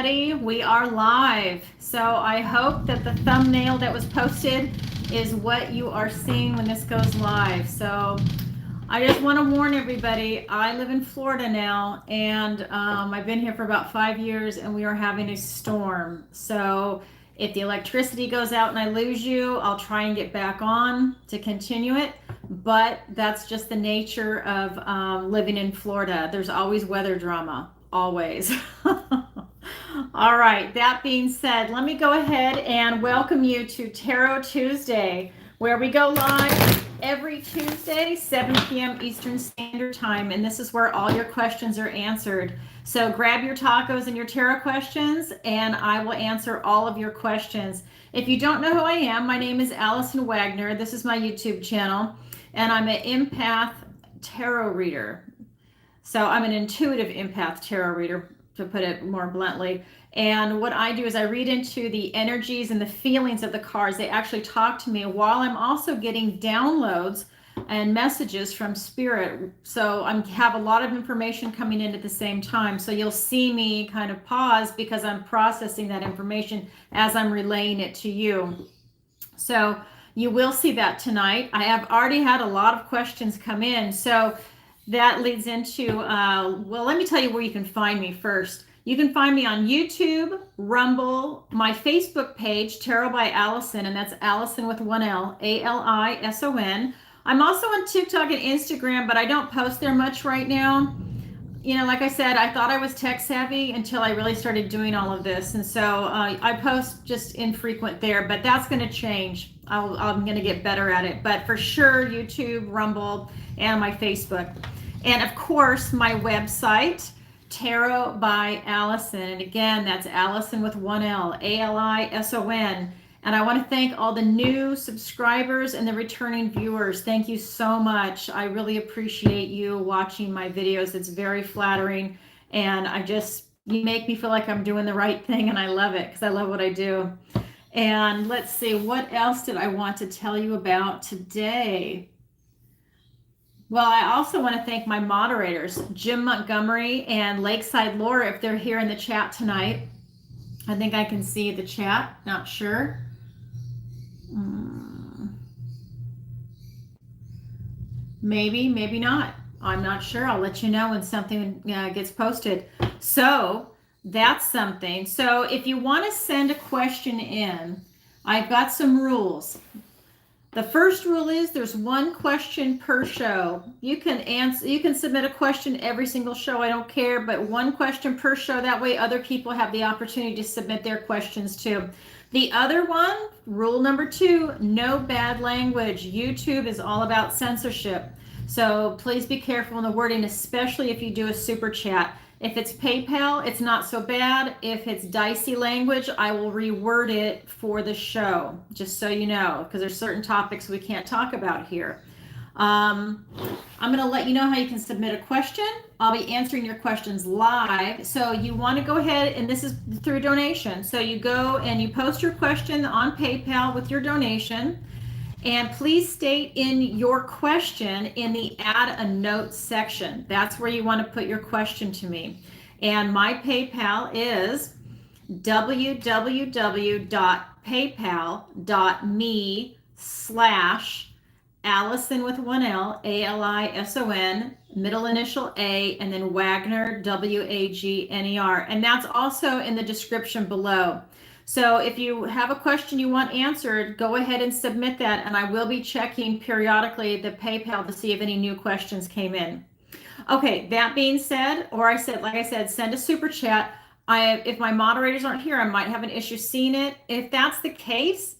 everybody. We are live. So I hope that the thumbnail that was posted is what you are seeing when this goes live. So I just want to warn everybody, I live in Florida now, and I've been here for about 5 years, and we are having a storm. So if the electricity goes out and I lose you, I'll try and get back on to continue it. But that's just the nature of living in Florida. There's always weather drama, always. All right, that being said, let me go ahead and welcome you to Tarot Tuesday, where we go live every Tuesday, 7 p.m. Eastern Standard Time, and this is where all your questions are answered. So grab your tacos and your tarot questions, and I will answer all of your questions. If you don't know who I am, my name is Alison Wagner. This is my YouTube channel, and I'm an empath tarot reader. So I'm an intuitive empath tarot reader, to put it more bluntly. And what I do is I read into the energies and the feelings of the cards. They actually talk to me while I'm also getting downloads and messages from spirit. So I have a lot of information coming in at the same time. So you'll see me kind of pause because I'm processing that information as I'm relaying it to you. So you will see that tonight. I have already had a lot of questions come in. So that leads into, well, let me tell you where you can find me first. You can find me on YouTube, Rumble, my Facebook page, Tarot by Alison, and that's Alison with one L, A-L-I-S-O-N. I'm also on TikTok and Instagram, but I don't post there much right now. You know, like I said, I thought I was tech savvy until I really started doing all of this. And so I post just infrequent there, but that's going to change. I'm going to get better at it. But for sure, YouTube, Rumble, and my Facebook. And of course, my website, Tarot by Alison. And again, that's Alison with one L, A-L-I-S-O-N. And I want to thank all the new subscribers and the returning viewers. Thank you so much. I really appreciate you watching my videos. It's very flattering. And you make me feel like I'm doing the right thing, and I love it because I love what I do. And let's see, what else did I want to tell you about today? Well, I also want to thank my moderators, Jim Montgomery and Lakeside Laura, if they're here in the chat tonight. I think I can see the chat, not sure. Maybe, maybe not. I'm not sure. I'll let you know when something gets posted. So that's something. So if you want to send a question in, I've got some rules. The first rule is there's one question per show. You can submit a question every single show, I don't care, but one question per show. That way other people have the opportunity to submit their questions too. The other one, rule number 2, no bad language. YouTube is all about censorship. So please be careful in the wording, especially if you do a super chat. If it's PayPal, it's not so bad. If it's dicey language, I will reword it for the show, just so you know, because there's certain topics we can't talk about here. I'm going to let you know how you can submit a question. I'll be answering your questions live. So you want to go ahead, and this is through donation. So you go and you post your question on PayPal with your donation. And please state in your question in the add a note section. That's where you want to put your question to me. And my PayPal is www.paypal.me/Alison with one L, A-L-I-S-O-N, middle initial A, and then Wagner, W-A-G-N-E-R. And that's also in the description below. So if you have a question you want answered, go ahead and submit that, and I will be checking periodically the PayPal to see if any new questions came in. Okay, that being said, like I said, send a super chat. If my moderators aren't here, I might have an issue seeing it. If that's the case,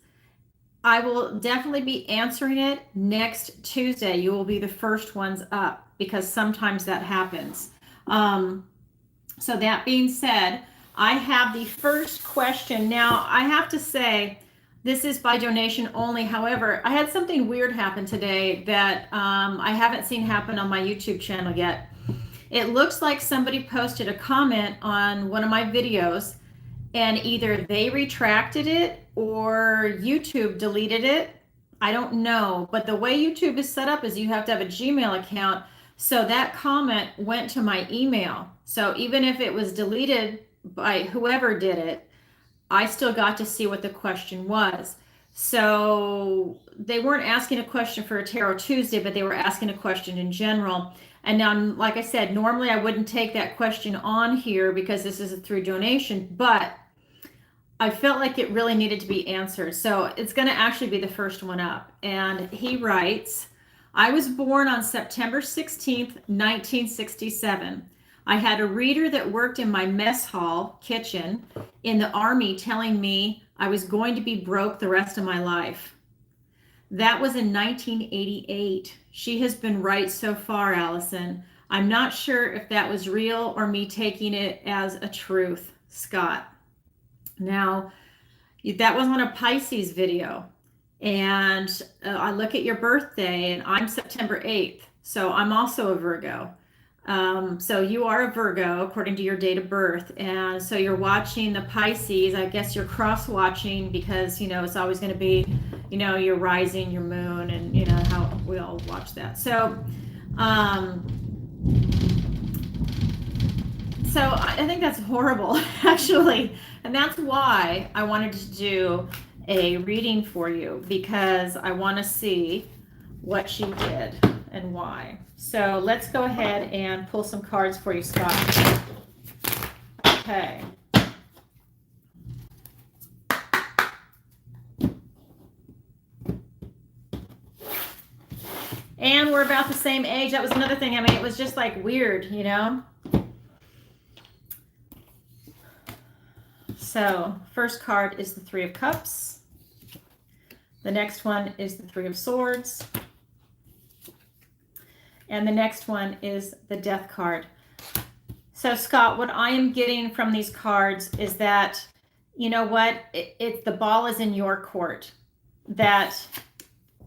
I will definitely be answering it next Tuesday. You will be the first ones up because sometimes that happens. So that being said, I have the first question. Now, I have to say, this is by donation only. However, I had something weird happen today that I haven't seen happen on my YouTube channel yet. It looks like somebody posted a comment on one of my videos, and either they retracted it or YouTube deleted it. I don't know. But the way YouTube is set up is you have to have a Gmail account. So that comment went to my email. So even if it was deleted by whoever did it, I still got to see what the question was. So they weren't asking a question for a Tarot Tuesday, but they were asking a question in general. And now, like I said, normally I wouldn't take that question on here because this is a through donation, but I felt like it really needed to be answered. So it's going to actually be the first one up. And he writes, I was born on September 16th, 1967. I had a reader that worked in my mess hall kitchen in the Army telling me I was going to be broke the rest of my life. That was in 1988. She has been right so far, Alison. I'm not sure if that was real or me taking it as a truth. Scott. Now, that was on a Pisces video. And I look at your birthday, and I'm September 8th. So I'm also a Virgo. So you are a Virgo according to your date of birth. And so you're watching the Pisces. I guess you're cross watching because, it's always going to be, your rising, your moon, and, how we all watch that. So I think that's horrible, actually. And that's why I wanted to do a reading for you, because I want to see what she did and why. So let's go ahead and pull some cards for you, Scott. Okay. And we're about the same age. That was another thing. I mean, it was just like weird, So first card is the Three of Cups. The next one is the Three of Swords. And the next one is the Death card. So Scott, what I am getting from these cards is that, the ball is in your court. That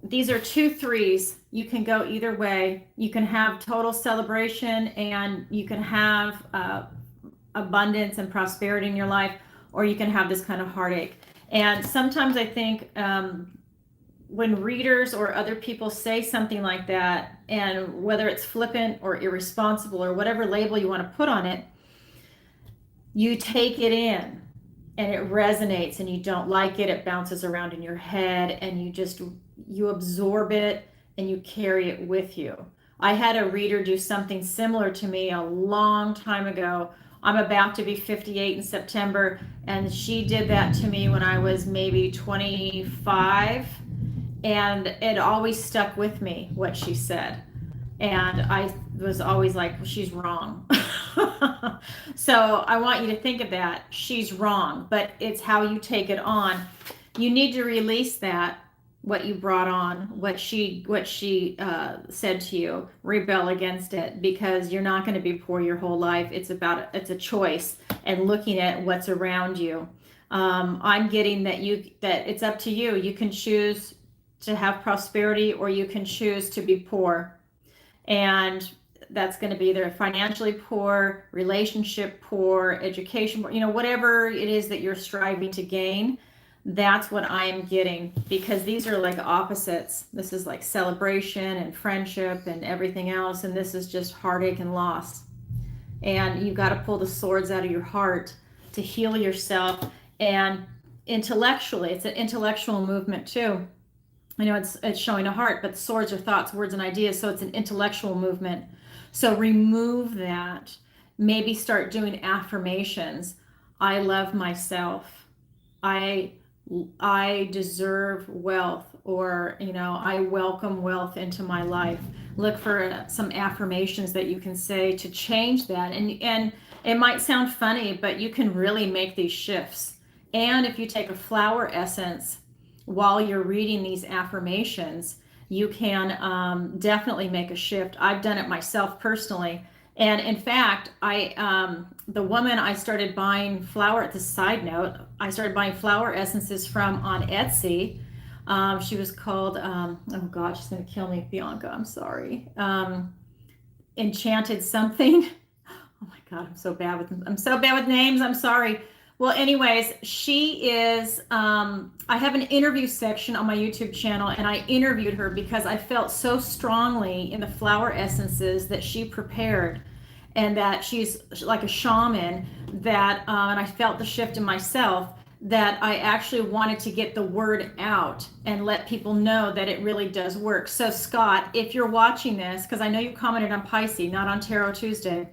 these are two threes. You can go either way. You can have total celebration and you can have abundance and prosperity in your life, or you can have this kind of heartache. And sometimes I think when readers or other people say something like that, and whether it's flippant or irresponsible or whatever label you want to put on it, you take it in and it resonates and you don't like it. It bounces around in your head and you absorb it and you carry it with you. I had a reader do something similar to me a long time ago. I'm about to be 58 in September, and she did that to me when I was maybe 25. And it always stuck with me, what she said. And I was always like, well, she's wrong. So I want you to think of that. She's wrong, but it's how you take it on. You need to release that, what you brought on, what she said to you, rebel against it, because you're not going to be poor your whole life. It's a choice and looking at what's around you. I'm getting that it's up to you. You can choose to have prosperity, or you can choose to be poor. And that's going to be either financially poor, relationship poor, education poor, whatever it is that you're striving to gain. That's what I am getting, because these are like opposites. This is like celebration and friendship and everything else. And this is just heartache and loss. And you've got to pull the swords out of your heart to heal yourself. And intellectually, it's an intellectual movement too. It's showing a heart, but swords are thoughts, words, and ideas. So it's an intellectual movement. So remove that. Maybe start doing affirmations. I love myself. I deserve wealth, or, I welcome wealth into my life. Look for some affirmations that you can say to change that. And it might sound funny, but you can really make these shifts. And if you take a flower essence while you're reading these affirmations, you can definitely make a shift. I've done it myself personally. And in fact, the woman I started buying flower, the side note, I started buying flower essences from on Etsy. She was called, oh God, she's going to kill me, Bianca, I'm sorry. Enchanted something. Oh my God, I'm so bad with names, I'm sorry. Well, anyways, she is, I have an interview section on my YouTube channel, and I interviewed her because I felt so strongly in the flower essences that she prepared. and that she's like a shaman, that and I felt the shift in myself, that I actually wanted to get the word out and let people know that it really does work. So Scott, if you're watching this, because I know you commented on Pisces, not on Tarot Tuesday,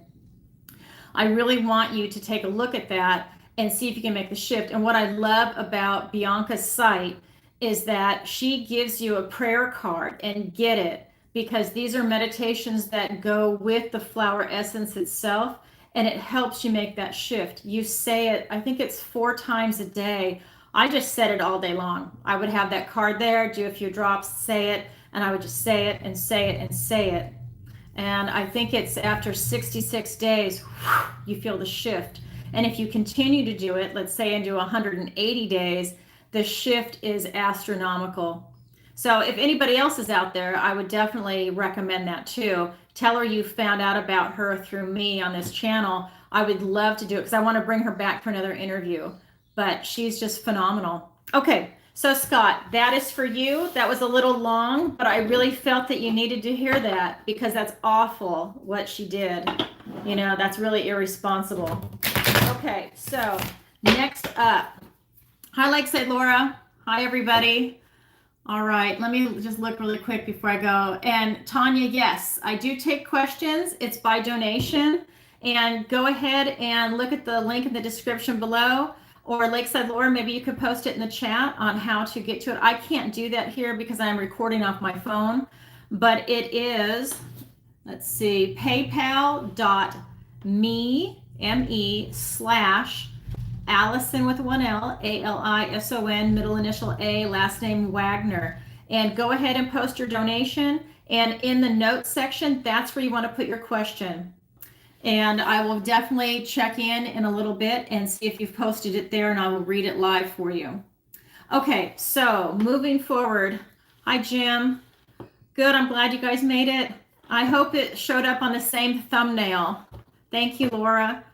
I really want you to take a look at that and see if you can make the shift. And what I love about Bianca's site is that she gives you a prayer card, and get it, because these are meditations that go with the flower essence itself, and it helps you make that shift. You say it, I think it's 4 times a day. I just said it all day long. I would have that card there, do a few drops, say it, and I would just say it and say it and say it. And I think it's after 66 days, you feel the shift. And if you continue to do it, let's say into 180 days, the shift is astronomical. So if anybody else is out there, I would definitely recommend that too. Tell her you found out about her through me on this channel. I would love to do it because I want to bring her back for another interview. But she's just phenomenal. Okay, so Scott, that is for you. That was a little long, but I really felt that you needed to hear that because that's awful what she did. You know, that's really irresponsible. Okay, so next up. Hi, Lakeside Laura. Hi, everybody. All right, let me just look really quick before I go. And Tanya, yes, I do take questions. It's by donation. And go ahead and look at the link in the description below. Or Lakeside Laura, maybe you could post it in the chat on how to get to it. I can't do that here because I'm recording off my phone. But it is, let's see, paypal.me/Alison with 1 L, Alison, middle initial A, last name Wagner. And go ahead and post your donation. And in the notes section, that's where you want to put your question. And I will definitely check in a little bit and see if you've posted it there, and I will read it live for you. Okay, so moving forward. Hi, Jim. Good, I'm glad you guys made it. I hope it showed up on the same thumbnail. Thank you, Laura.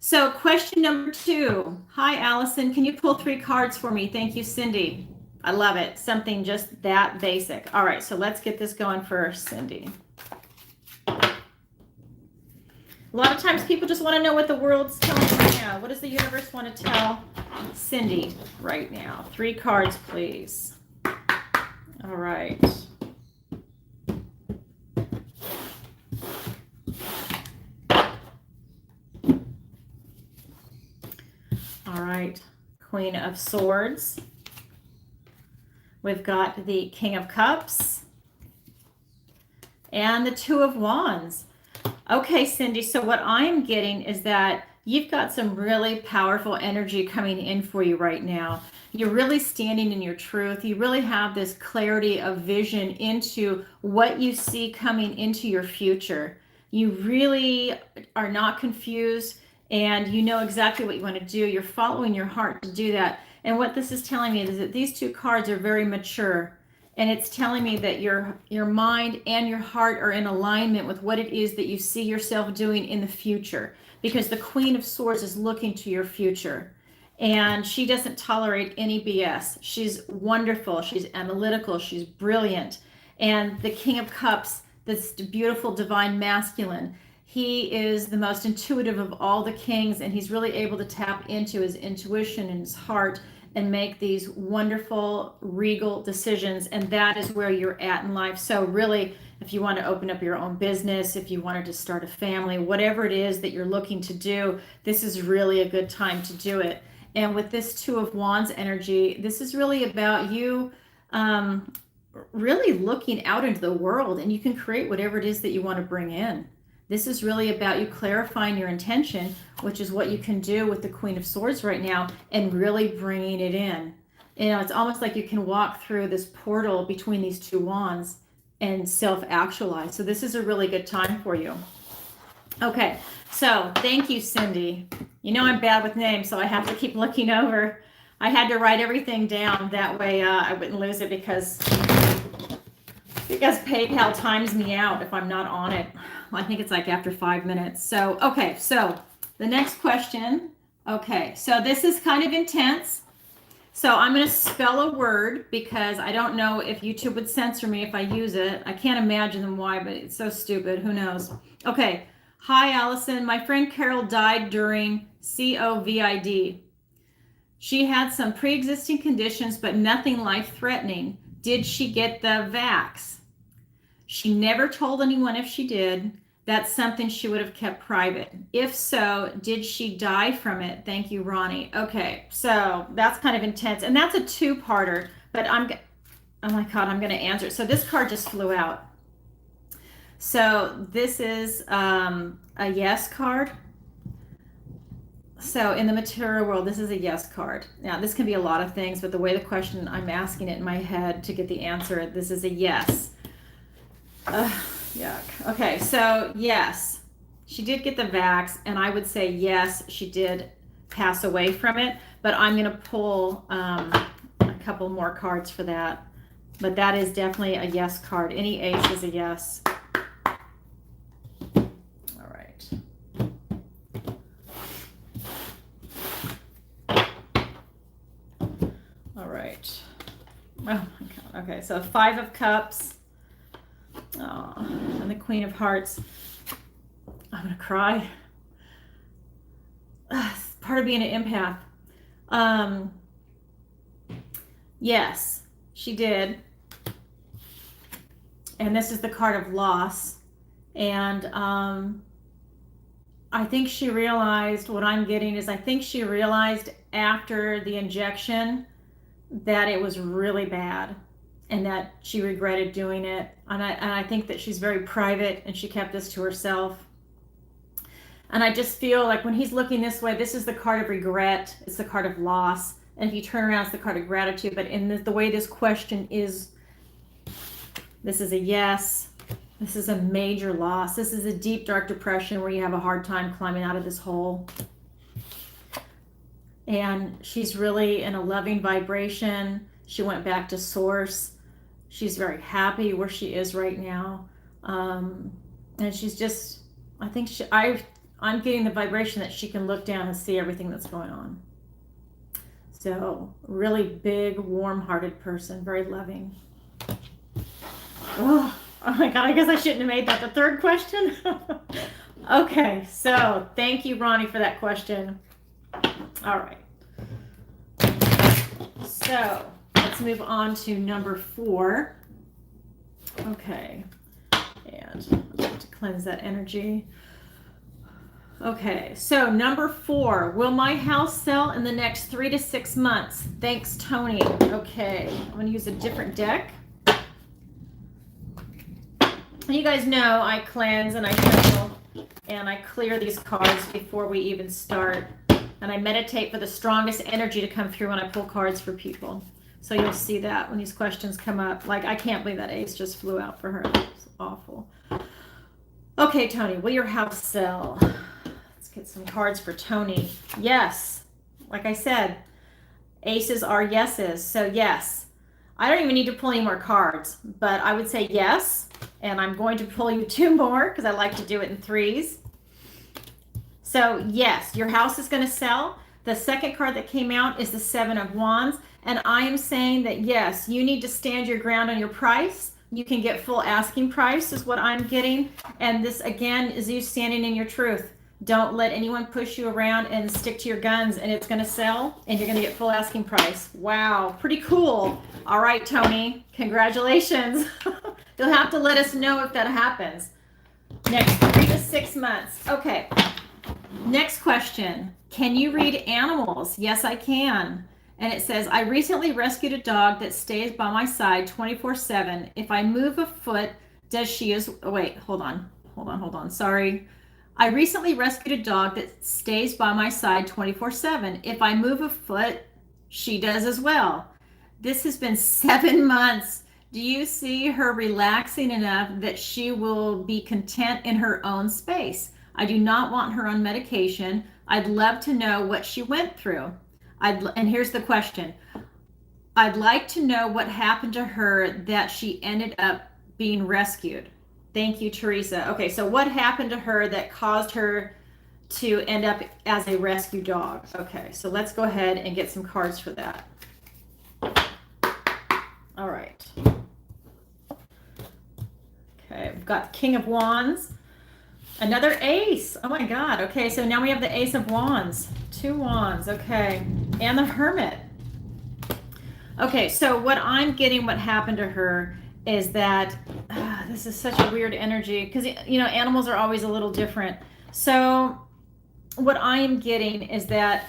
So question number 2. Hi, Allison. Can you pull 3 cards for me? Thank you, Cindy. I love it. Something just that basic. All right, so let's get this going for Cindy. A lot of times people just want to know what the world's telling them right now. What does the universe want to tell Cindy right now? 3 cards, please. All right. All right. Queen of Swords. We've got the King of Cups. And the Two of Wands. Okay, Cindy, so what I'm getting is that you've got some really powerful energy coming in for you right now. You're really standing in your truth. You really have this clarity of vision into what you see coming into your future. You really are not confused, and you know exactly what you want to do. You're following your heart to do that. And what this is telling me is that these 2 cards are very mature. And it's telling me that your mind and your heart are in alignment with what it is that you see yourself doing in the future. Because the Queen of Swords is looking to your future. And she doesn't tolerate any BS. She's wonderful. She's analytical. She's brilliant. And the King of Cups, this beautiful divine masculine, he is the most intuitive of all the kings. And he's really able to tap into his intuition and his heart and make these wonderful, regal decisions. And that is where you're at in life. So really, if you want to open up your own business, if you wanted to start a family, whatever it is that you're looking to do, this is really a good time to do it. And with this Two of Wands energy, this is really about you really looking out into the world, and you can create whatever it is that you want to bring in. This is really about you clarifying your intention, which is what you can do with the Queen of Swords right now, and really bringing it in. You know, it's almost like you can walk through this portal between these 2 wands and self-actualize. So this is a really good time for you. Okay, so thank you, Cindy. You know I'm bad with names, so I have to keep looking over. I had to write everything down. That way I wouldn't lose it because PayPal times me out if I'm not on it. I think it's like after 5 minutes. So, okay, so the next question. Okay, so this is kind of intense. So I'm going to spell a word because I don't know if YouTube would censor me if I use it. I can't imagine why, but it's so stupid. Who knows? Okay, Hi, Allison. My friend Carol died during COVID. She had some pre-existing conditions, but nothing life-threatening. Did she get the vax? She never told anyone if she did. That's something she would have kept private. If so, did she die from it? Thank you, Ronnie. Okay, so that's kind of intense. And that's a two-parter, but oh my God, I'm going to answer it. So this card just flew out. So this is a yes card. So in the material world, this is a yes card. Now, this can be a lot of things, but the way the question, I'm asking it in my head to get the answer, this is a yes. Yuck. Okay, so yes, she did get the vax, and I would say yes, she did pass away from it, but I'm going to pull a couple more cards for that. But that is definitely a yes card. Any H is a yes. All right. All right. Oh my God. Okay, so 5 of Cups. Oh, and the Queen of Hearts. I'm gonna cry. It's part of being an empath. Yes, she did. And this is the card of loss. And I think she realized, what I'm getting is, I think she realized after the injection that it was really bad and that she regretted doing it. And I think that she's very private and she kept this to herself. And I just feel like when he's looking this way, this is the card of regret. It's the card of loss. And if you turn around, it's the card of gratitude. But in the way this question is, this is a yes. This is a major loss. This is a deep, dark depression where you have a hard time climbing out of this hole. And she's really in a loving vibration. She went back to source. She's very happy where she is right now. And she's just, I think I'm getting the vibration that she can look down and see everything that's going on. So really big, warm-hearted person, very loving. Oh my God, I guess I shouldn't have made that the third question. Okay, so thank you, Ronnie, for that question. All right. So let's move on to number 4. Okay, and I'm going to cleanse that energy. Okay, so number 4, will my house sell in the next 3 to 6 months? Thanks, Tony. Okay, I'm going to use a different deck. You guys know I cleanse and I shuffle and I clear these cards before we even start. And I meditate for the strongest energy to come through when I pull cards for people. So you'll see that when these questions come up. Like, I can't believe that ace just flew out for her. It's awful. Okay, Tony, will your house sell? Let's get some cards for Tony. Yes. Like I said, aces are yeses. So yes. I don't even need to pull any more cards, but I would say yes. And I'm going to pull you 2 more because I like to do it in 3s. So yes, your house is going to sell. The second card that came out is the 7 of Wands. And I am saying that yes, you need to stand your ground on your price. You can get full asking price is what I'm getting. And this again is you standing in your truth. Don't let anyone push you around and stick to your guns, and it's going to sell and you're going to get full asking price. Wow, pretty cool. All right, Tony, congratulations. You'll have to let us know if that happens. Next 3 to 6 months. Okay. Next question. Can you read animals? Yes, I can. And it says, I recently rescued a dog that stays by my side 24/7. If I move a foot, does she oh, wait, hold on. Sorry. I recently rescued a dog that stays by my side 24/7. If I move a foot, she does as well. This has been 7 months. Do you see her relaxing enough that she will be content in her own space? I do not want her on medication. I'd love to know what she went through. And here's the question. I'd like to know what happened to her that she ended up being rescued. Thank you, Teresa. Okay, so what happened to her that caused her to end up as a rescue dog? Okay, so let's go ahead and get some cards for that. All right. Okay, we've got King of Wands. Another ace. Oh my God. Okay, so now we have the Ace of Wands. 2 wands. Okay. And the Hermit. Okay, so what I'm getting, what happened to her is that this is such a weird energy because, you know, animals are always a little different. So what I am getting is that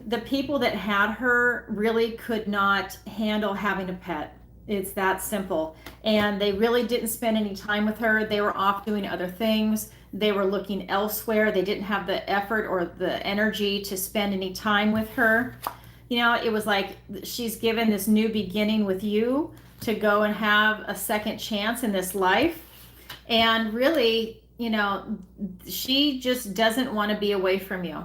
the people that had her really could not handle having a pet. It's that simple. And they really didn't spend any time with her. They were off doing other things. They were looking elsewhere. They didn't have the effort or the energy to spend any time with her. You know, it was like she's given this new beginning with you to go and have a second chance in this life. And really, you know, she just doesn't want to be away from you.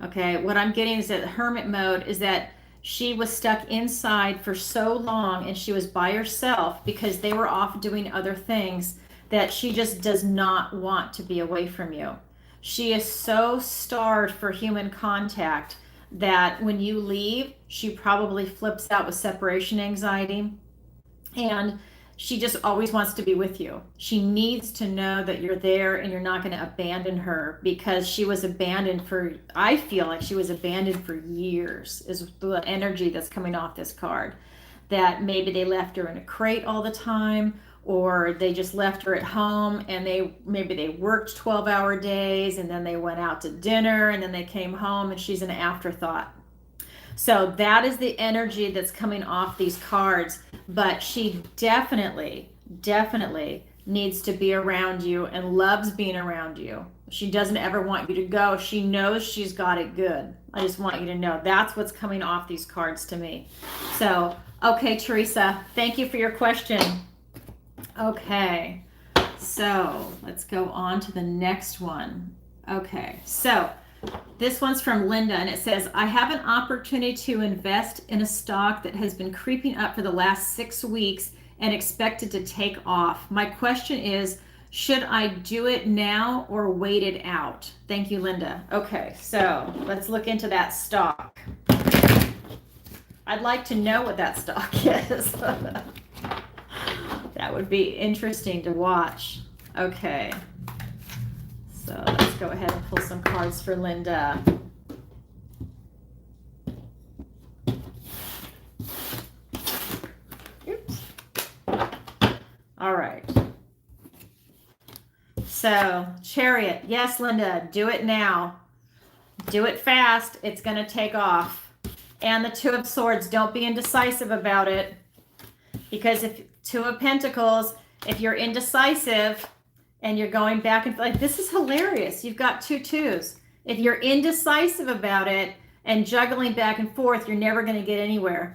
Okay, what I'm getting is that hermit mode is that she was stuck inside for so long and she was by herself because they were off doing other things that she just does not want to be away from you. She is so starved for human contact that when you leave, she probably flips out with separation anxiety. And she just always wants to be with you. She needs to know that you're there and you're not going to abandon her because she was abandoned for, I feel like she was abandoned for years, is the energy that's coming off this card. That maybe they left her in a crate all the time, or they just left her at home and maybe they worked 12-hour days and then they went out to dinner and then they came home and she's an afterthought. So that is the energy that's coming off these cards, but she definitely needs to be around you and loves being around you. She doesn't ever want you to go. She knows she's got it good. I just want you to know that's what's coming off these cards to me. So, okay, Teresa, thank you for your question. Okay, so let's go on to the next one. Okay, so this one's from Linda, and it says, I have an opportunity to invest in a stock that has been creeping up for the last 6 weeks and expected to take off. My question is, should I do it now or wait it out? Thank you, Linda. Okay, so let's look into that stock. I'd like to know what that stock is. That would be interesting to watch. Okay. So let's go ahead and pull some cards for Linda. Oops. All right. So, Chariot. Yes, Linda, do it now. Do it fast. It's going to take off. And the Two of Swords. Don't be indecisive about it. Because if Two of Pentacles, if you're indecisive, and you're going back and like, this is hilarious. You've got 2 twos. If you're indecisive about it and juggling back and forth, you're never going to get anywhere.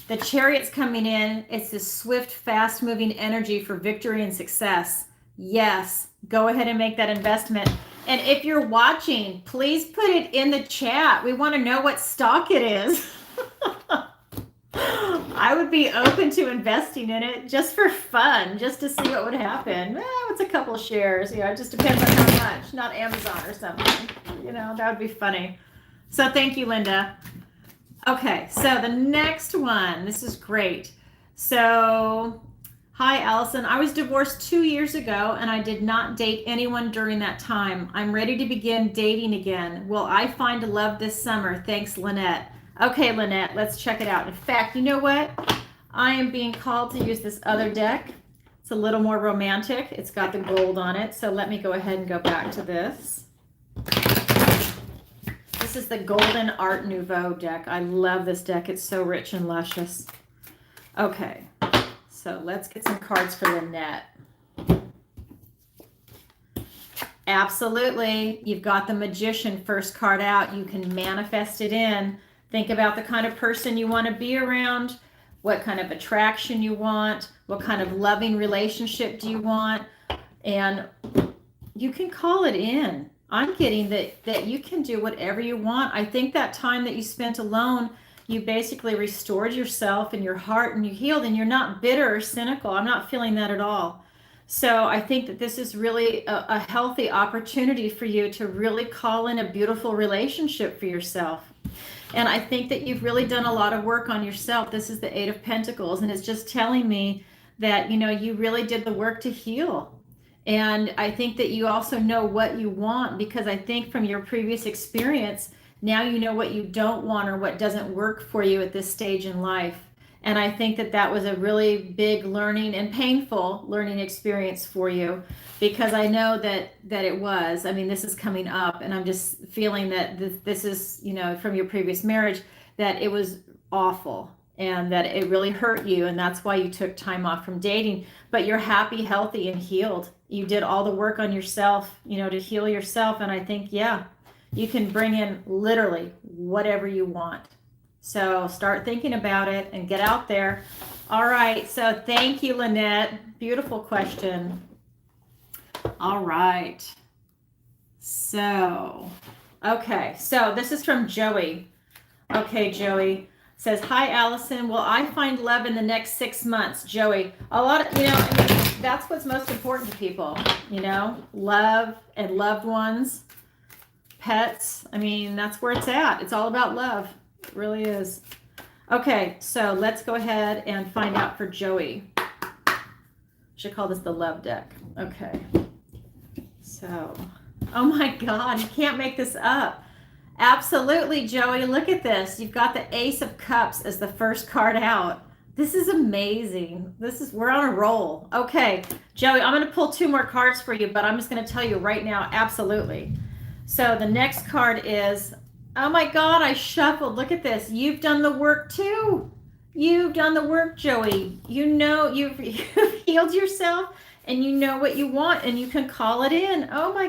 The Chariot's coming in. It's this swift, fast moving energy for victory and success. Yes, go ahead and make that investment. And if you're watching, please put it in the chat. We want to know what stock it is. I would be open to investing in it just for fun, just to see what would happen. It's a couple shares, you know, it just depends on how much, not Amazon or something, you know, that would be funny. So thank you, Linda. Okay, so the next one, this is great. So, hi, Alison. I was divorced 2 years ago and I did not date anyone during that time. I'm ready to begin dating again. Will I find love this summer? Thanks, Lynette. Okay, Lynette, let's check it out. In fact, you know what? I am being called to use this other deck. It's a little more romantic. It's got the gold on it. So let me go ahead and go back to this. This is the Golden Art Nouveau deck. I love this deck. It's so rich and luscious. Okay, so let's get some cards for Lynette. Absolutely. You've got the Magician first card out. You can manifest it in. Think about the kind of person you want to be around, what kind of attraction you want, what kind of loving relationship do you want, and you can call it in. I'm getting that you can do whatever you want. I think that time that you spent alone, you basically restored yourself and your heart and you healed, and you're not bitter or cynical. I'm not feeling that at all. So I think that this is really a healthy opportunity for you to really call in a beautiful relationship for yourself. And I think that you've really done a lot of work on yourself. This is the Eight of Pentacles, and it's just telling me that, you know, you really did the work to heal. And I think that you also know what you want, because I think from your previous experience, now you know what you don't want or what doesn't work for you at this stage in life. And I think that that was a really big learning and painful learning experience for you, because I know that it was. I mean, this is coming up, and I'm just feeling that this is, from your previous marriage, that it was awful and that it really hurt you, and that's why you took time off from dating. But you're happy, healthy, and healed. You did all the work on yourself, to heal yourself, and I think, yeah, you can bring in literally whatever you want. So start thinking about it and get out there. All right, so thank you, Lynette. Beautiful question. All right. So, okay, so this is from Joey. Okay, Joey says, hi, Alison. Will I find love in the next 6 months? Joey, a lot of, that's what's most important to people, love and loved ones, pets. I mean, that's where it's at. It's all about love. It really is. Okay, so let's go ahead and find out for Joey. Should call this the love deck. Okay. So, oh my God, you can't make this up. Absolutely, Joey. Look at this. You've got the Ace of Cups as the first card out. This is amazing. We're on a roll. Okay, Joey, I'm going to pull 2 more cards for you, but I'm just going to tell you right now, absolutely. So the next card is, oh my God, I shuffled. Look at this. You've done the work too. You've done the work, Joey. You've healed yourself, and you know what you want, and you can call it in. Oh my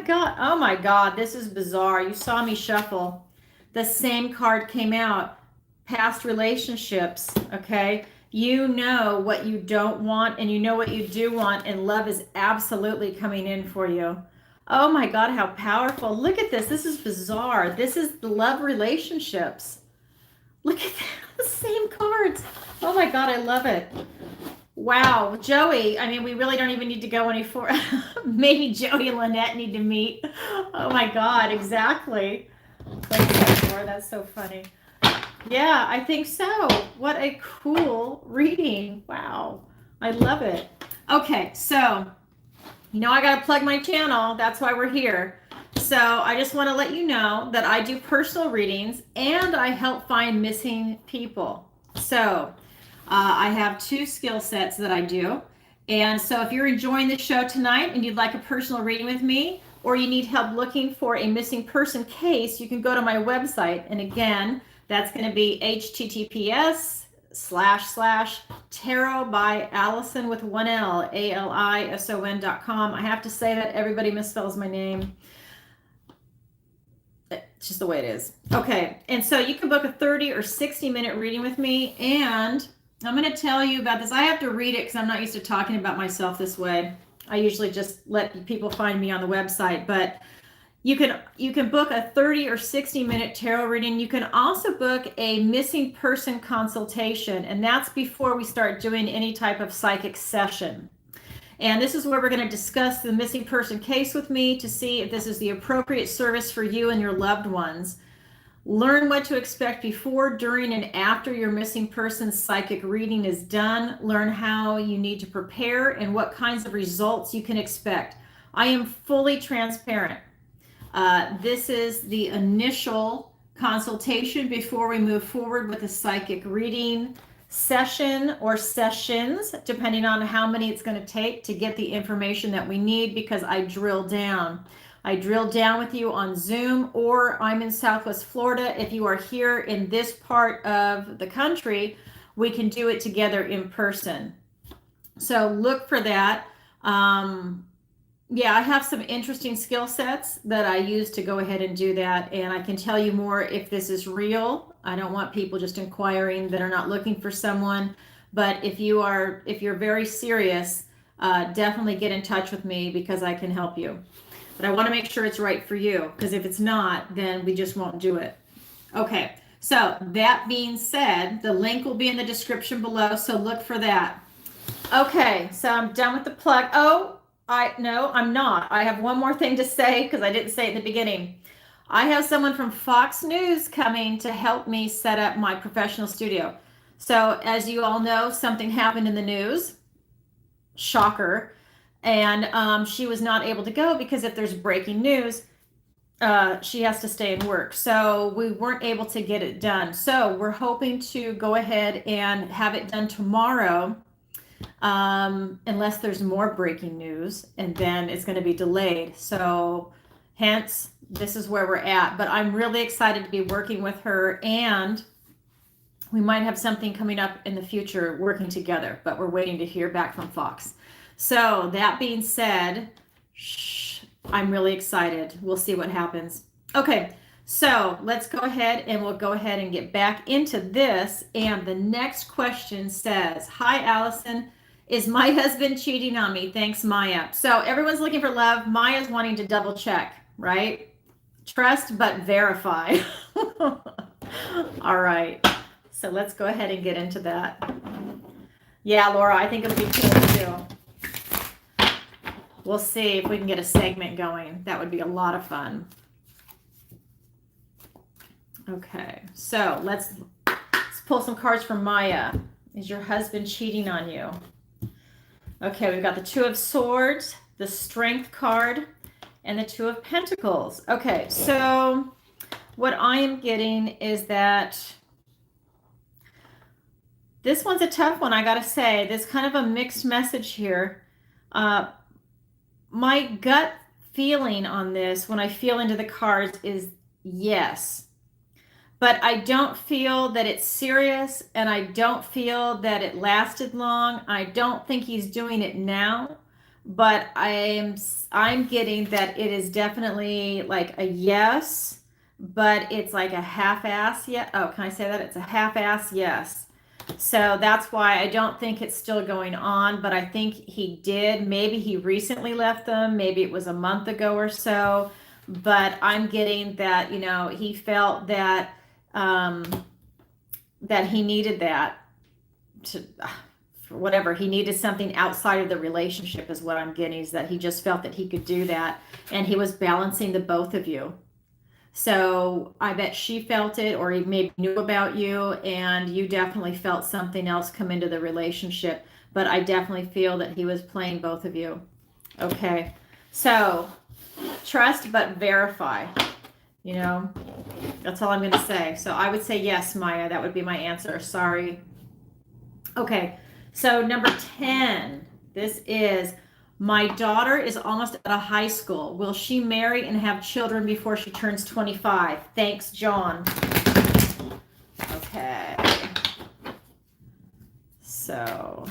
God, this is bizarre. You saw me shuffle. The same card came out. Past relationships, okay? You know what you don't want, and you know what you do want, and love is absolutely coming in for you. Oh my God, how powerful. Look at this. This is bizarre. This is the love relationships. Look at that. The same cards. Oh my God, I love it. Wow, Joey, I mean, we really don't even need to go any further. Maybe Joey and Lynette need to meet. Oh my God, exactly. That's so funny. Yeah, I think so. What a cool reading. Wow, I love it. Okay, so, I got to plug my channel. That's why we're here. So I just want to let you know that I do personal readings, and I help find missing people. So I have 2 skill sets that I do. And so if you're enjoying the show tonight and you'd like a personal reading with me, or you need help looking for a missing person case, you can go to my website. And again, that's going to be https://tarot by Alison with 1 L, ALISON.com. I have to say that everybody misspells my name. It's just the way it is. Okay, and so you can book a 30 or 60-minute reading with me, and I'm going to tell you about this. I have to read it because I'm not used to talking about myself this way. I usually just let people find me on the website, but you can book a 30 or 60-minute tarot reading. You can also book a missing person consultation, and that's before we start doing any type of psychic session. And this is where we're going to discuss the missing person case with me to see if this is the appropriate service for you and your loved ones. Learn what to expect before, during, and after your missing person's psychic reading is done. Learn how you need to prepare and what kinds of results you can expect. I am fully transparent. This is the initial consultation before we move forward with a psychic reading session or sessions, depending on how many it's going to take to get the information that we need, because I drill down. I drill down with you on Zoom, or I'm in Southwest Florida. If you are here in this part of the country, we can do it together in person. So look for that. Yeah, I have some interesting skill sets that I use to go ahead and do that. And I can tell you more if this is real. I don't want people just inquiring that are not looking for someone. But if you're very serious, definitely get in touch with me, because I can help you. But I want to make sure it's right for you, because if it's not, then we just won't do it. Okay, so that being said, the link will be in the description below, so look for that. Okay, so I'm done with the plug. No, I'm not. I have one more thing to say, because I didn't say it in the beginning. I have someone from Fox News coming to help me set up my professional studio. So as you all know, something happened in the news. Shocker. And she was not able to go because if there's breaking news, she has to stay and work. So we weren't able to get it done. So we're hoping to go ahead and have it done tomorrow, unless there's more breaking news, and then it's going to be delayed. So hence, this is where we're at. But I'm really excited to be working with her, and we might have something coming up in the future working together, but we're waiting to hear back from Fox. So that being said, I'm really excited. We'll see what happens. Okay, so let's go ahead and we'll go ahead and get back into this. And the next question says, hi, Alison. Is my husband cheating on me? Thanks, Maya. So everyone's looking for love. Maya's wanting to double check, right? Trust but verify. All right. So let's go ahead and get into that. Yeah, Laura, I think it'll be cool too. We'll see if we can get a segment going. That would be a lot of fun. Okay, so let's pull some cards from Maya. Is your husband cheating on you? Okay, we've got the Two of Swords, the Strength card, and the Two of Pentacles. Okay, so what I am getting is that this one's a tough one, I gotta say. There's kind of a mixed message here. My gut feeling on this, when I feel into the cards, is yes. But I don't feel that it's serious, and I don't feel that it lasted long. I don't think he's doing it now, but I'm getting that it is definitely like a yes, but it's like a half-ass yes. Oh, can I say that? It's a half-ass yes. So that's why I don't think it's still going on, but I think he did. Maybe he recently left them. Maybe it was a month ago or so, but I'm getting that, you know, he felt that, that he needed that to, for whatever, he needed something outside of the relationship is what I'm getting, is that he just felt that he could do that. And he was balancing the both of you. So I bet she felt it, or he maybe knew about you, and you definitely felt something else come into the relationship. But I definitely feel that he was playing both of you. Okay, so trust but verify. You know, that's all I'm going to say. So I would say yes, Maya. That would be my answer. Sorry. Okay, so number 10. This is, my daughter is almost out of high school. Will she marry and have children before she turns 25? Thanks, John. Okay. So.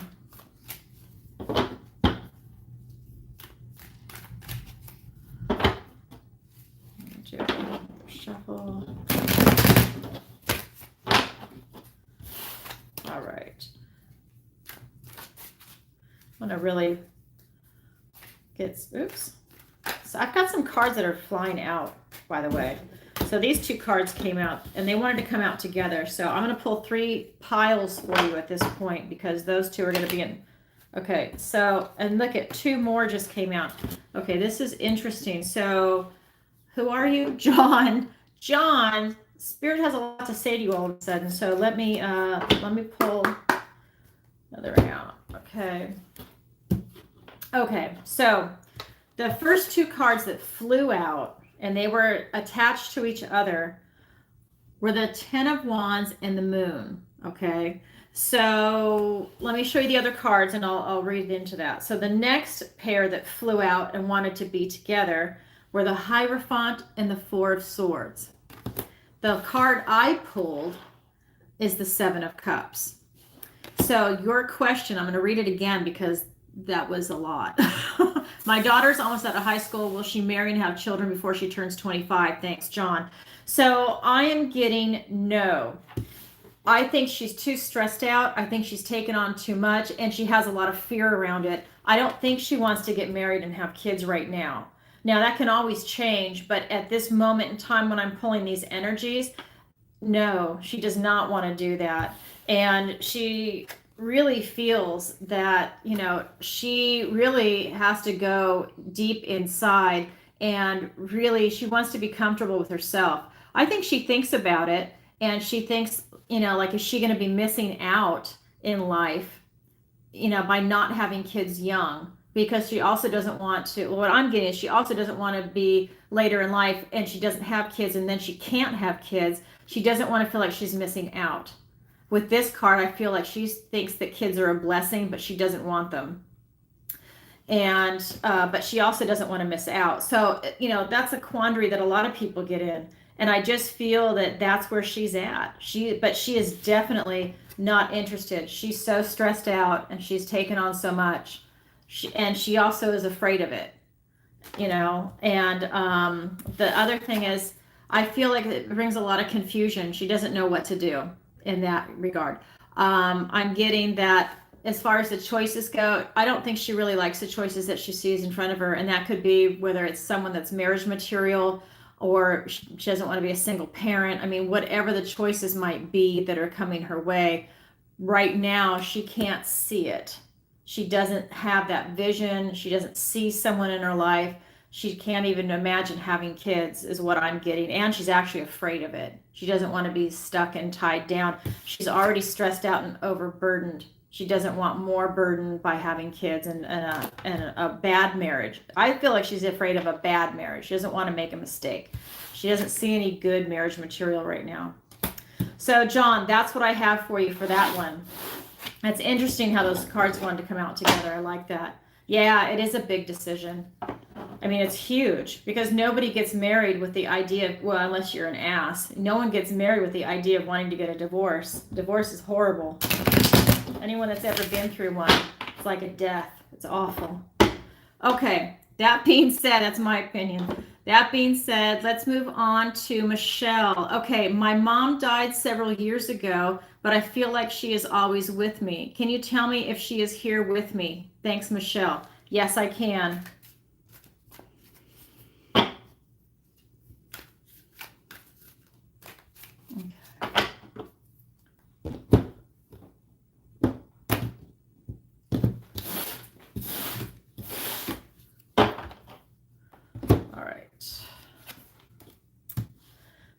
Shuffle. All right. I want to really oops. So I've got some cards that are flying out, by the way. So these two cards came out, and they wanted to come out together. So I'm going to pull 3 piles for you at this point, because those two are going to be in. Okay, so, and look at 2 more just came out. Okay, this is interesting. So who are you? John. John, Spirit has a lot to say to you all of a sudden. So let me pull another out. Okay. Okay, so the first 2 cards that flew out, and they were attached to each other, were the 10 of Wands and the Moon. Okay, so let me show you the other cards, and I'll read into that. So the next pair that flew out and wanted to be together were the Hierophant and the 4 of Swords. The card I pulled is the 7 of Cups. So your question, I'm going to read it again because that was a lot. My daughter's almost out of high school. Will she marry and have children before she turns 25? Thanks, John. So I am getting no. I think she's too stressed out. I think she's taken on too much, and she has a lot of fear around it. I don't think she wants to get married and have kids right now. Now, that can always change, but at this moment in time when I'm pulling these energies, no, she does not want to do that. And she really feels that, you know, she really has to go deep inside, and really she wants to be comfortable with herself. I think she thinks about it, and she thinks, you know, like, is she going to be missing out in life, you know, by not having kids young? because she also doesn't want to, what I'm getting is she also doesn't want to be later in life and she doesn't have kids and then she can't have kids. She doesn't want to feel like she's missing out. With this card, I feel like she thinks that kids are a blessing, but she doesn't want them. And but she also doesn't want to miss out. So that's a quandary that a lot of people get in, and I just feel that that's where she's at. But she is definitely not interested. She's so stressed out and she's taken on so much, and she also is afraid of it, and the other thing is, I feel like it brings a lot of confusion. She doesn't know what to do in that regard. I'm getting that as far as the choices go, I don't think she really likes the choices that she sees in front of her. And that could be whether it's someone that's marriage material or she doesn't want to be a single parent. I mean, whatever the choices might be that are coming her way, right now, she can't see it. She doesn't have that vision. She doesn't see someone in her life. She can't even imagine having kids is what I'm getting. And she's actually afraid of it. She doesn't want to be stuck and tied down. She's already stressed out and overburdened. She doesn't want more burden by having kids and a bad marriage. I feel like she's afraid of a bad marriage. She doesn't want to make a mistake. She doesn't see any good marriage material right now. So, John, that's what I have for you for that one. That's interesting how those cards wanted to come out together. I like that. Yeah, it is a big decision. I mean, it's huge because nobody gets married with the idea of, well, unless you're an ass, no one gets married with the idea of wanting to get a divorce. Divorce is horrible. Anyone that's ever been through one, it's like a death. It's awful. Okay, that being said, that's my opinion. That being said, let's move on to Michelle. Okay, my mom died several years ago, but I feel like she is always with me. Can you tell me if she is here with me? Thanks, Michelle. Yes, I can.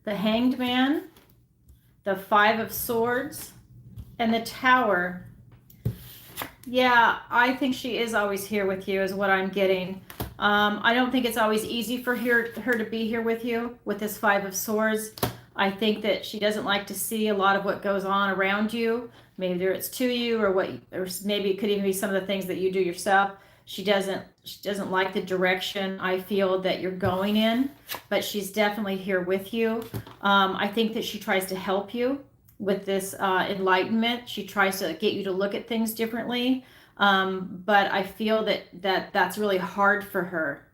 The Hanged Man, the Five of Swords, and the Tower. Yeah, I think she is always here with you is what I'm getting. I don't think it's always easy for her to be here with you with this Five of Swords. I think that she doesn't like to see a lot of what goes on around you. Maybe it's to you or maybe it could even be some of the things that you do yourself. She doesn't like the direction I feel that you're going in, but she's definitely here with you. I think that she tries to help you with this enlightenment. She tries to get you to look at things differently. But I feel that that's really hard for her.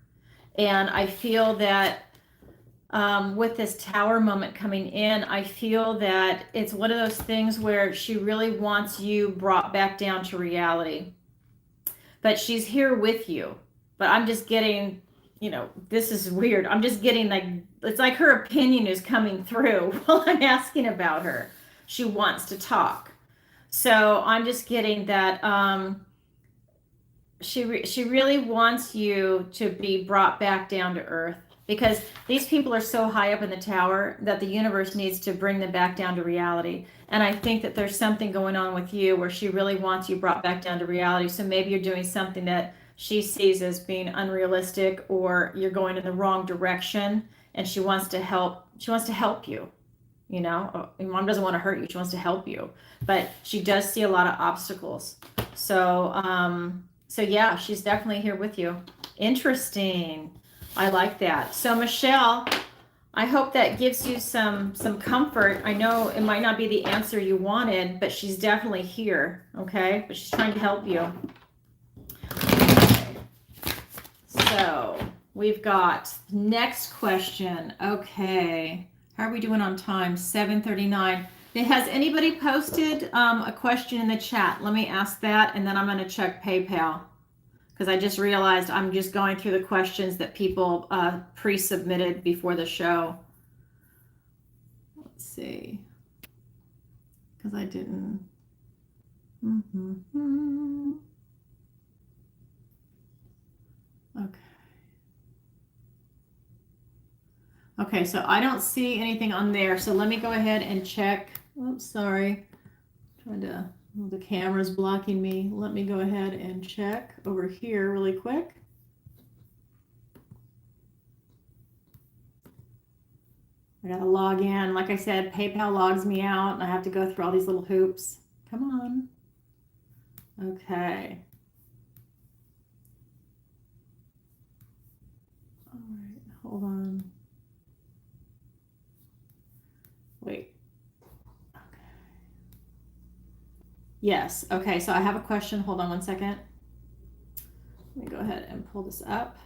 And I feel that with this Tower moment coming in, I feel that it's one of those things where she really wants you brought back down to reality. But she's here with you. But I'm just getting, this is weird. I'm just getting it's like her opinion is coming through while I'm asking about her. She wants to talk. So I'm just getting that she really wants you to be brought back down to earth, because these people are so high up in the tower that the universe needs to bring them back down to reality. And I think that there's something going on with you where she really wants you brought back down to reality. So maybe you're doing something that she sees as being unrealistic, or you're going in the wrong direction, and she wants to help. She wants to help you. Your mom doesn't want to hurt you. She wants to help you, but she does see a lot of obstacles. So yeah, she's definitely here with you. Interesting. I like that. So Michelle, I hope that gives you some comfort. I know it might not be the answer you wanted, but she's definitely here, okay? But she's trying to help you. Okay. So we've got next question. Okay. How are we doing on time? 7:39. Has anybody posted a question in the chat? Let me ask that, and then I'm going to check PayPal, because I just realized I'm just going through the questions that people pre-submitted before the show. Let's see, because I didn't. Okay. Okay, so I don't see anything on there. So let me go ahead and check. Oops, sorry. Trying to Oh, the camera's blocking me. Let me go ahead and check over here really quick. I gotta log in. Like I said, PayPal logs me out and I have to go through all these little hoops. Come on. Okay. All right, hold on. Wait. Okay. Yes. Okay, so I have a question. Hold on one second. Let me go ahead and pull this up.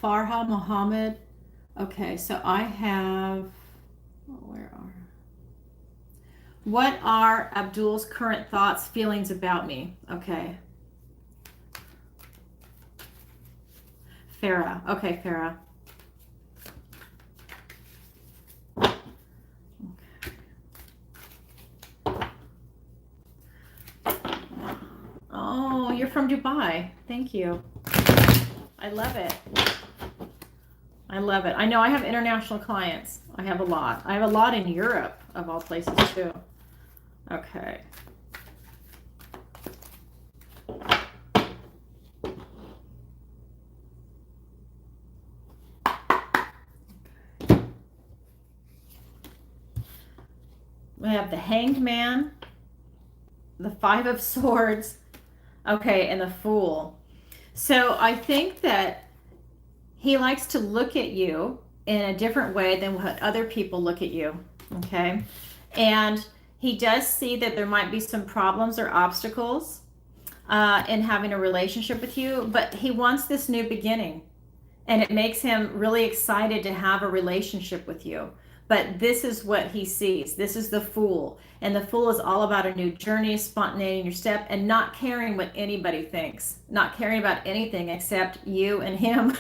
Farah Mohammed. Okay, so I have, what are Abdul's current thoughts, feelings about me? Okay. Farah. Okay, Farah. Oh, you're from Dubai. Thank you. I love it. I love it. I know I have international clients. I have a lot. I have a lot in Europe, of all places, too. Okay. We have the Hanged Man, the Five of Swords, okay, and the Fool. So I think that he likes to look at you in a different way than what other people look at you, okay? And he does see that there might be some problems or obstacles in having a relationship with you, but he wants this new beginning. And it makes him really excited to have a relationship with you. But this is what he sees. This is the Fool. And the Fool is all about a new journey, spontaneity in your step, and not caring what anybody thinks. Not caring about anything except you and him.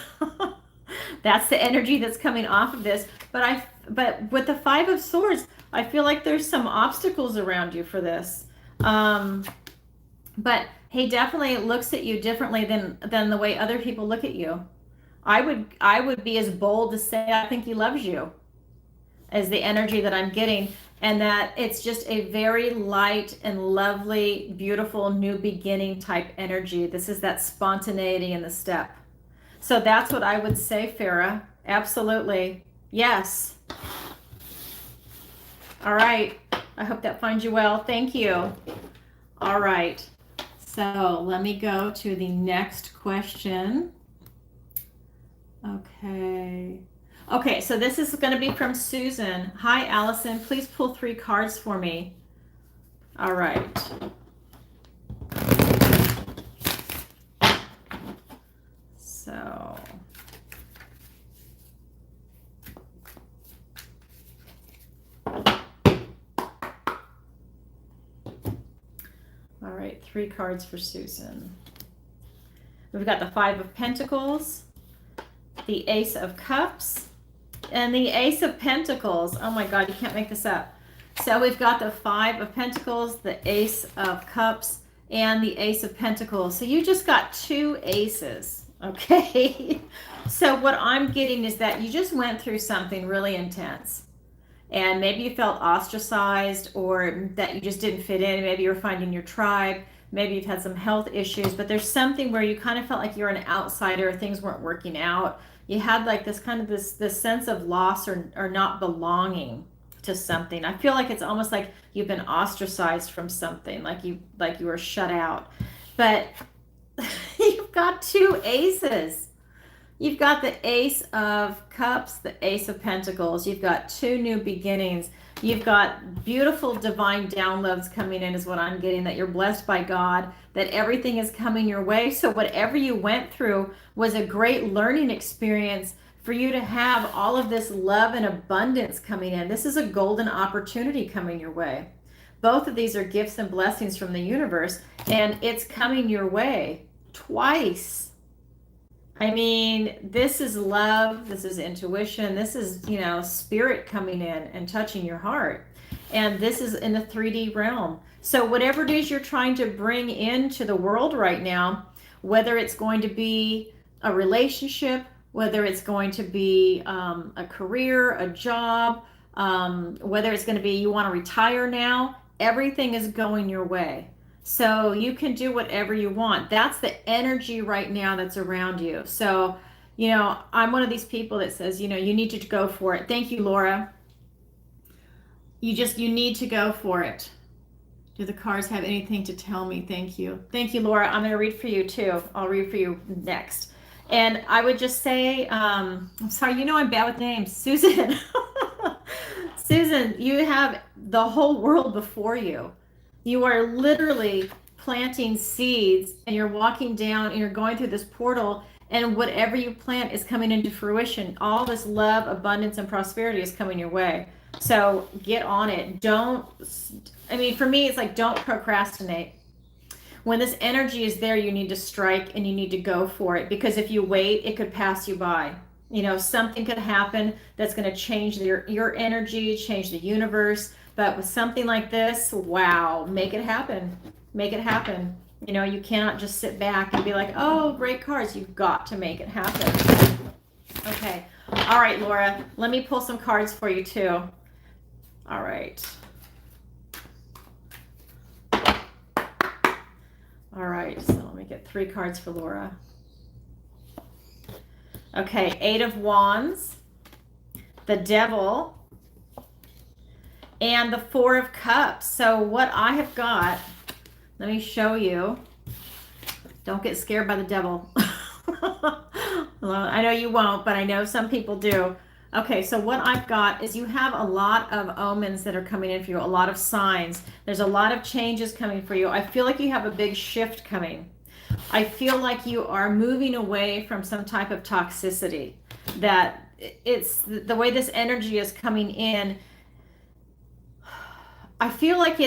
That's the energy that's coming off of this. But with the Five of Swords, I feel like there's some obstacles around you for this. But he definitely looks at you differently than the way other people look at you. I would be as bold to say I think he loves you, as the energy that I'm getting, and that it's just a very light and lovely, beautiful new beginning type energy. This is that spontaneity in the step. So that's what I would say, Farah. Absolutely. Yes. All right. I hope that finds you well. Thank you. All right. So let me go to the next question. Okay, so this is going to be from Susan. Hi, Alison. Please pull 3 cards for me. All right. So. All right, 3 cards for Susan. We've got the 5 of Pentacles, the Ace of Cups, and the Ace of Pentacles. Oh my God, you can't make this up. So we've got the 5 of Pentacles, the Ace of Cups, and the Ace of Pentacles. So you just got 2 aces, okay? So what I'm getting is that you just went through something really intense. And maybe you felt ostracized, or that you just didn't fit in. Maybe you're finding your tribe. Maybe you've had some health issues, but there's something where you kind of felt like you're an outsider. Things weren't working out. You had like this kind of this sense of loss or not belonging to something. I feel like it's almost like you've been ostracized from something, like you were shut out. But you've got 2 aces. You've got the Ace of Cups, the Ace of Pentacles. You've got 2 new beginnings. You've got beautiful divine downloads coming in is what I'm getting, that you're blessed by God, that everything is coming your way. So whatever you went through was a great learning experience for you to have all of this love and abundance coming in. This is a golden opportunity coming your way. Both of these are gifts and blessings from the universe, and it's coming your way twice. I mean, this is love, this is intuition, this is, spirit coming in and touching your heart. And this is in the 3D realm. So whatever it is you're trying to bring into the world right now, whether it's going to be a relationship, whether it's going to be a career, a job, whether it's going to be you want to retire now, everything is going your way. So you can do whatever you want. That's the energy right now that's around you. So, I'm one of these people that says, you need to go for it. Thank you, Laura. You need to go for it. Do the cards have anything to tell me? Thank you. Thank you, Laura. I'm going to read for you too. I'll read for you next. And I would just say, I'm sorry, I'm bad with names. Susan. Susan, you have the whole world before you. You are literally planting seeds, and you're walking down and you're going through this portal, and whatever you plant is coming into fruition. All this love, abundance, and prosperity is coming your way. So get on it. For me, it's like, don't procrastinate. When this energy is there, you need to strike and you need to go for it, because if you wait, it could pass you by. Something could happen that's going to change your energy, change the universe. But with something like this, wow, make it happen. Make it happen. You cannot just sit back and be like, oh, great cards. You've got to make it happen. Okay. All right, Laura, let me pull some cards for you too. All right. All right, so let me get 3 cards for Laura. Okay, 8 of Wands, the Devil, and the 4 of Cups. So what I have got, let me show you. Don't get scared by the devil. I know you won't, but I know some people do. Okay, so what I've got is you have a lot of omens that are coming in for you, a lot of signs. There's a lot of changes coming for you. I feel like you have a big shift coming. I feel like you are moving away from some type of toxicity. That it's the way this energy is coming in. I feel like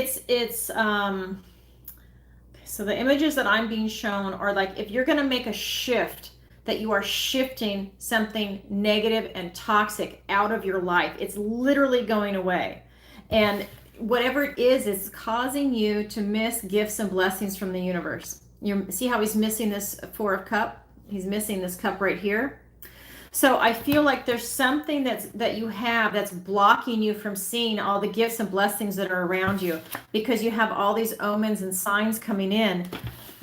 so the images that I'm being shown are like, if you're going to make a shift, that you are shifting something negative and toxic out of your life. It's literally going away. And whatever it is causing you to miss gifts and blessings from the universe. You see how he's missing this 4 of Cup? He's missing this cup right here. So I feel like there's something that you have that's blocking you from seeing all the gifts and blessings that are around you, because you have all these omens and signs coming in,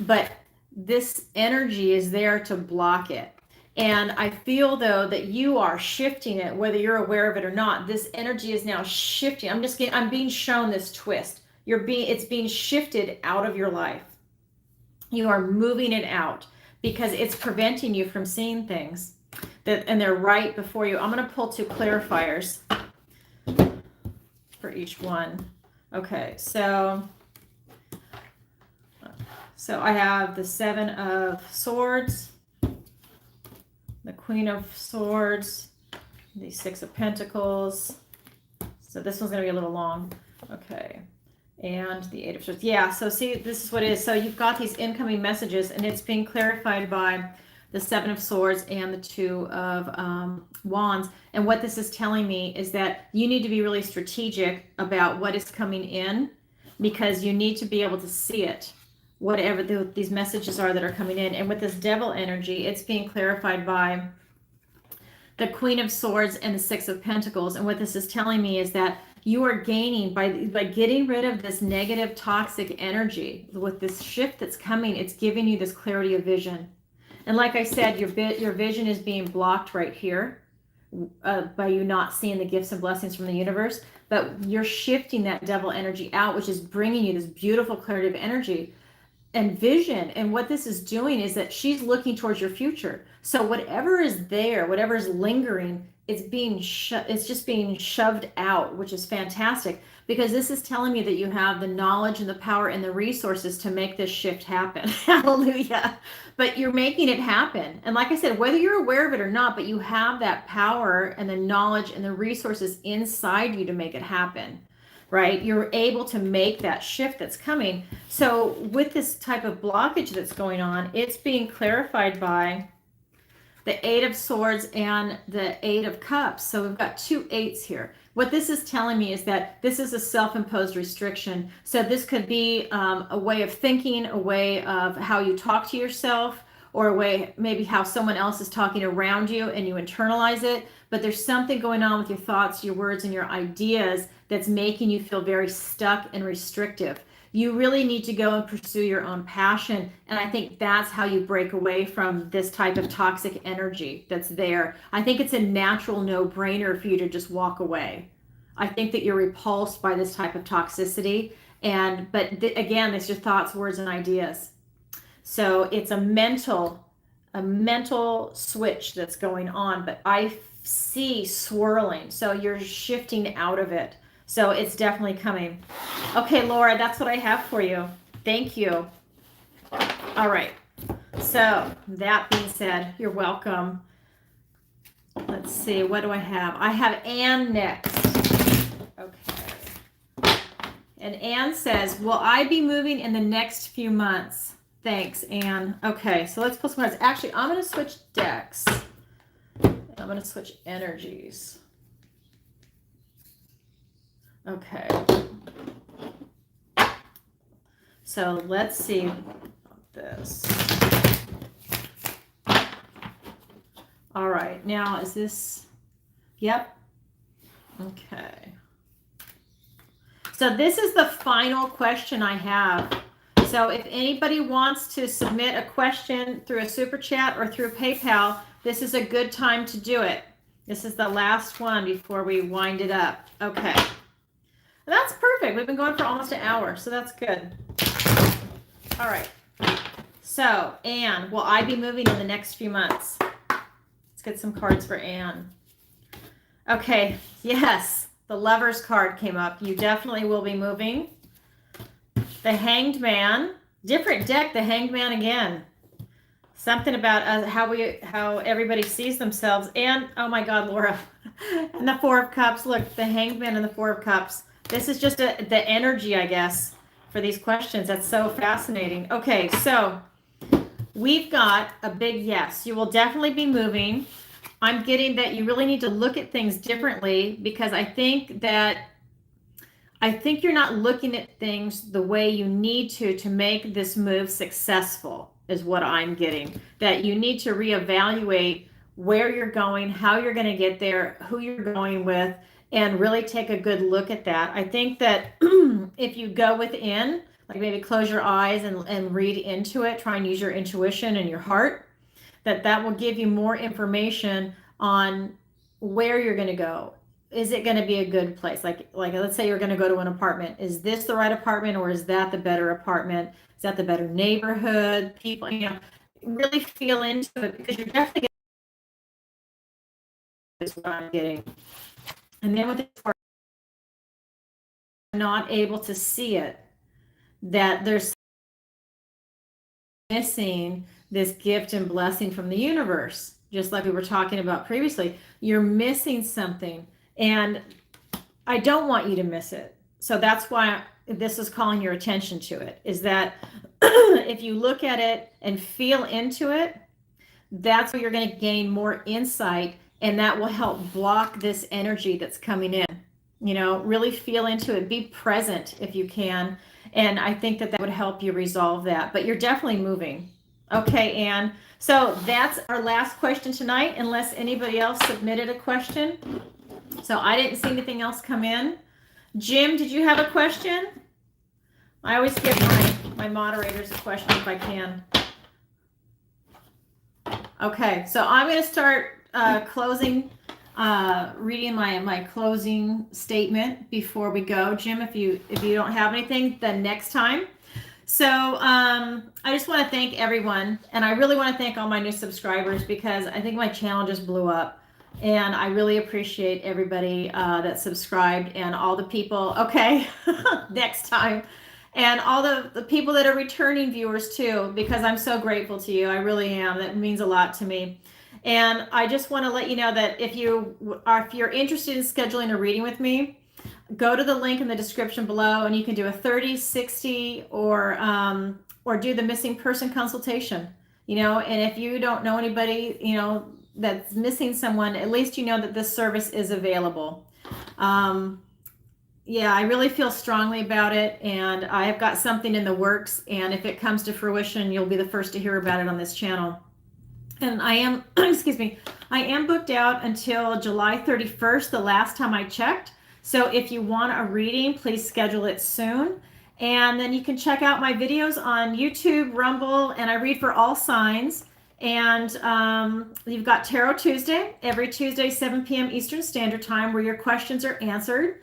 but this energy is there to block it. And I feel though that you are shifting it, whether you're aware of it or not. This energy is now shifting. I'm being shown this twist. It's being shifted out of your life. You are moving it out because it's preventing you from seeing things and they're right before you. I'm going to pull 2 clarifiers for each one. Okay, so I have the 7 of Swords, the Queen of Swords, the 6 of Pentacles. So this one's going to be a little long. Okay. And the 8 of Swords. Yeah, so see, this is what it is. So you've got these incoming messages, and it's being clarified by the 7 of Swords and the 2 of Wands. And what this is telling me is that you need to be really strategic about what is coming in, because you need to be able to see it, whatever these messages are that are coming in. And with this Devil energy, it's being clarified by the Queen of Swords and the 6 of Pentacles. And what this is telling me is that you are gaining by getting rid of this negative, toxic energy. With this shift that's coming, it's giving you this clarity of vision. And like I said, your vision is being blocked right here by you not seeing the gifts and blessings from the universe. But you're shifting that devil energy out, which is bringing you this beautiful clarity of energy and vision. And what this is doing is that she's looking towards your future. So whatever is there, whatever is lingering, it's just being shoved out, which is fantastic, because this is telling me that you have the knowledge and the power and the resources to make this shift happen. Hallelujah. But you're making it happen. And like I said, whether you're aware of it or not, but you have that power and the knowledge and the resources inside you to make it happen, right? You're able to make that shift that's coming. So with this type of blockage that's going on, it's being clarified by the 8 of Swords and the 8 of Cups. So we've got 2 8s here. What this is telling me is that this is a self-imposed restriction. So this could be a way of thinking, a way of how you talk to yourself, or a way maybe how someone else is talking around you and you internalize it. but there's something going on with your thoughts, your words, and your ideas that's making you feel very stuck and restrictive. You really need to go and pursue your own passion. And I think that's how you break away from this type of toxic energy that's there. I think it's a natural no-brainer for you to just walk away. I think that you're repulsed by this type of toxicity. But again, it's your thoughts, words, and ideas. So it's a mental switch that's going on, but I see swirling. So you're shifting out of it. So it's definitely coming. Okay, Laura, that's what I have for you. Thank you. All right. So that being said, you're welcome. Let's see, what do I have? I have Anne next. Okay. And Anne says, will I be moving in the next few months? Thanks, Anne. Okay, so let's pull some cards. Actually, I'm going to switch decks. I'm going to switch energies. Okay. So let's see this. All right, now is this, yep. Okay. So this is the final question I have. So if anybody wants to submit a question through a super chat or through PayPal, this is a good time to do it. This is the last one before we wind it up. Okay. That's perfect. We've been going for almost an hour, so that's good. All right. So, Anne, will I be moving in the next few months? Let's get some cards for Anne. Okay. Yes. The Lover's card came up. You definitely will be moving. The Hanged Man. Different deck, the Hanged Man again. Something about how everybody sees themselves. And, oh my God, Laura. And the Four of Cups. Look, the Hanged Man and the Four of Cups. This is just the energy, I guess, for these questions. That's so fascinating. Okay, so we've got a big yes. You will definitely be moving. I'm getting that you really need to look at things differently, because I think you're not looking at things the way you need to make this move successful, is what I'm getting. That you need to reevaluate where you're going, how you're going to get there, who you're going with, and really take a good look at that. I think that if you go within, like maybe close your eyes and read into it, try and use your intuition and your heart, that will give you more information on where you're going to go. Is it going to be a good place? Like let's say you're going to go to an apartment. Is this the right apartment, or is that the better apartment? Is that the better neighborhood? People, really feel into it, because you're definitely is what I'm getting. And then with the not able to see it, that there's missing this gift and blessing from the universe, just like we were talking about previously. You're missing something, and I don't want you to miss it. So that's why this is calling your attention to it, is that if you look at it and feel into it, that's where you're going to gain more insight, and that will help block this energy that's coming in. Really feel into it. Be present if you can. And I think that would help you resolve that. But you're definitely moving. Okay, Anne. So that's our last question tonight, unless anybody else submitted a question. So I didn't see anything else come in. Jim, did you have a question? I always give my moderators a question if I can. Okay, so I'm going to start closing, reading my closing statement before we go. Jim, if you don't have anything, then next time. So I just want to thank everyone, and I really want to thank all my new subscribers, because I think my channel just blew up, and I really appreciate everybody that subscribed, and all the people, okay, next time, and all the people that are returning viewers too, because I'm so grateful to you. I really am. That means a lot to me. And I just want to let you know that if you're interested in scheduling a reading with me, go to the link in the description below, and you can do a 30, 60, or do the missing person consultation. And if you don't know anybody, that's missing someone, at least you know that this service is available. Yeah, I really feel strongly about it, and I have got something in the works, and if it comes to fruition, you'll be the first to hear about it on this channel. And I am, excuse me, I am booked out until July 31st, the last time I checked. So if you want a reading, please schedule it soon. And then you can check out my videos on YouTube, Rumble, and I read for all signs. And you've got Tarot Tuesday, every Tuesday, 7 p.m. Eastern Standard Time, where your questions are answered.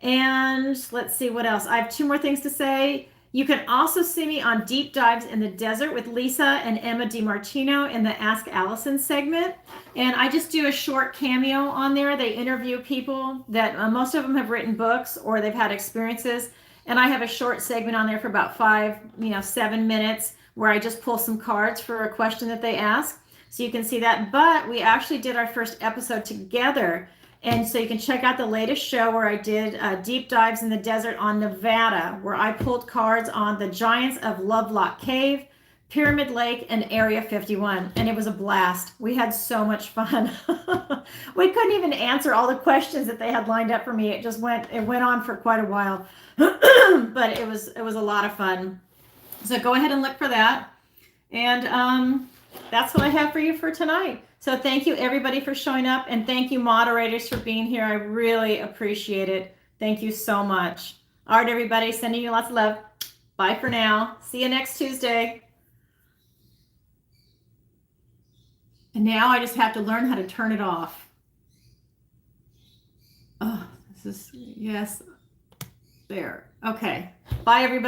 And let's see what else. I have 2 more things to say. You can also see me on Deep Dives in the Desert with Lisa and Emma DiMartino in the Ask Alison segment. And I just do a short cameo on there. They interview people that most of them have written books or they've had experiences. And I have a short segment on there for about 7 minutes where I just pull some cards for a question that they ask. So you can see that. But we actually did our first episode together. And so you can check out the latest show where I did Deep Dives in the Desert on Nevada, where I pulled cards on the Giants of Lovelock Cave, Pyramid Lake, and Area 51. And it was a blast. We had so much fun. We couldn't even answer all the questions that they had lined up for me. It went on for quite a while. But it was a lot of fun. So go ahead and look for that. And that's what I have for you for tonight. So thank you everybody for showing up, and thank you moderators for being here. I really appreciate it. Thank you so much. All right, everybody, sending you lots of love. Bye for now. See you next Tuesday. And now I just have to learn how to turn it off. Oh, yes, there. Okay. Bye, everybody.